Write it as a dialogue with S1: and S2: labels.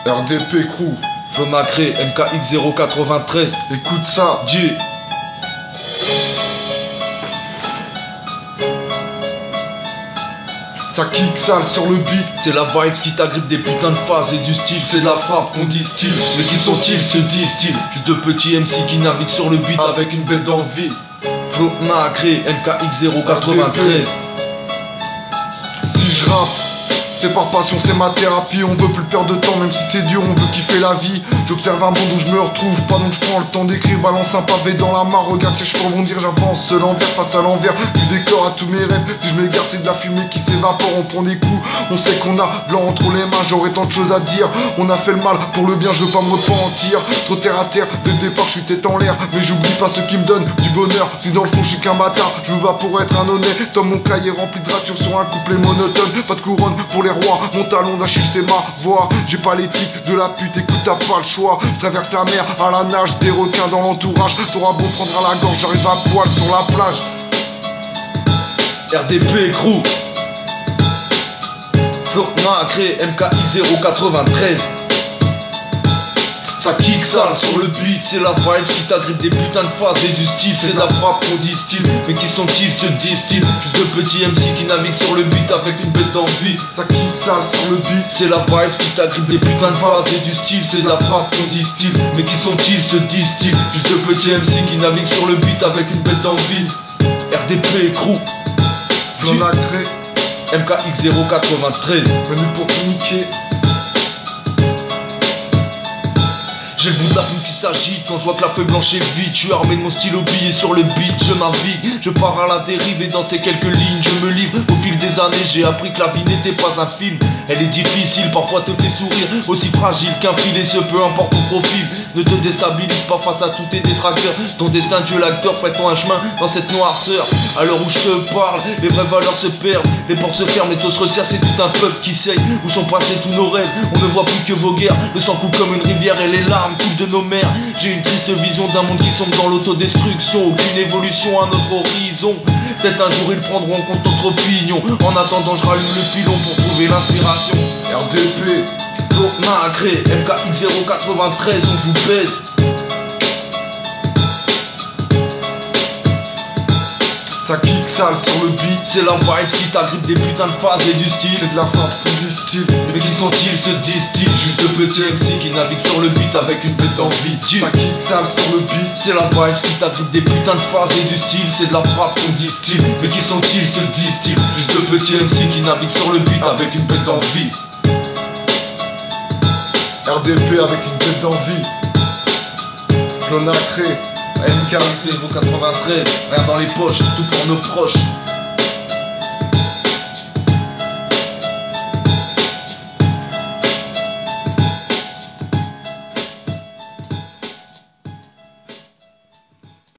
S1: RDP Crew,
S2: Flo Nacré, MKX 093.
S1: écoute ça.
S2: J.
S1: Ça kick sale sur le beat.
S2: C'est la vibe qui t'agrippe des putains de phases et du style. C'est de la frappe, on dit style. Mais qui sont-ils, se disent-ils? Juste de petits MC qui naviguent sur le beat avec une belle d'envie. Flo Nacré, MKX 093.
S1: Si je rappe, c'est par passion, c'est ma thérapie. On veut plus perdre de temps, même si c'est dur, on veut kiffer la vie. J'observe un monde où je me retrouve pas, donc je prends le temps d'écrire. Balance un pavé dans la mare, regarde si je peux rebondir. J'avance seul envers, face à l'envers du décor à tous mes rêves. Si je m'égare, c'est de la fumée qui s'évapore. On prend des coups, on sait qu'on a blanc entre les mains. J'aurais tant de choses à dire. On a fait le mal pour le bien, je veux pas me repentir. Trop terre à terre, dès le départ je suis tête en l'air. Mais j'oublie pas ce qui me donne du bonheur. Si dans le fond je suis qu'un bâtard, je me bats pour être un honnête. Dans mon cahier rempli de ratures sur un couplet monotone. Pas de couronne pour les rois, mon talon d'Achille c'est ma voix. J'ai pas l'éthique de la pute, écoute t'as pas le choix. Je traverse la mer à la nage, des requins dans l'entourage. T'auras beau prendre à la gorge, j'arrive à poil sur la plage.
S2: RDP Crew, Flo Nacré, MKX 093. Ça kick sale sur le beat, c'est la vibe qui t'agrippe des putains de phases et du style. C'est de la frappe, on dit style. Mais qui sont-ils, se disent-ils? Juste de petits MC qui naviguent sur le beat avec une bête d'envie.
S1: Ça kick sale sur le beat.
S2: C'est la vibe qui t'agrippe des putains de phases et du style. C'est de la frappe, on dit style. Mais qui sont-ils, se disent-ils? Juste de petits MC qui naviguent sur le beat avec une bête d'envie. RDP Crew,
S1: Flo Nacré,
S2: MKX 093.
S1: venu pour te niquer.
S2: J'ai le bout de la plume qui s'agite quand je vois que la feuille blanche est vide. Je suis armé de mon stylo billet sur le beat, je navigue. Je pars à la dérive et dans ces quelques lignes je me livre. Au fil des années j'ai appris que la vie n'était pas un film. Elle est difficile, parfois te fait sourire. Aussi fragile qu'un filet, ce peu importe ton profil. Ne te déstabilise pas face à tous tes détracteurs. Ton destin, tu es l'acteur, fais-toi un chemin dans cette noirceur. À l'heure où je te parle, les vraies valeurs se perdent. Les portes se ferment, les taux se resserrent, c'est tout un peuple qui saigne. Où sont passés tous nos rêves? On ne voit plus que vos guerres. Le sang coule comme une rivière et les larmes coulent de nos mères. J'ai une triste vision d'un monde qui sombre dans l'autodestruction. Aucune évolution à notre horizon. Peut-être un jour ils prendront en compte notre opinion. En attendant je rallume le pilon pour trouver l'inspiration.
S1: RDP,
S2: Flo Nacré, MKX 093, on vous baisse.
S1: ça kick sale sur le beat.
S2: C'est la vibe qui t'agrippe des putains de phases et du style.
S1: C'est de la frappe pour du style.
S2: Mais qui sont-ils, se disent-ils? Juste de petits MC qui naviguent sur le beat avec une bête d'envie.
S1: Ça kick sale sur le beat.
S2: C'est la vibe qui t'agrippe des putains de phases et du style. C'est de la frappe qu'on dit style. Mais qui sont-ils, se disent-ils? Juste de petits MC qui naviguent sur le beat avec une bête d'envie.
S1: RDP avec une tête d'envie. Flo Nacré,
S2: MKX 093, rien dans les poches, tout pour nos proches.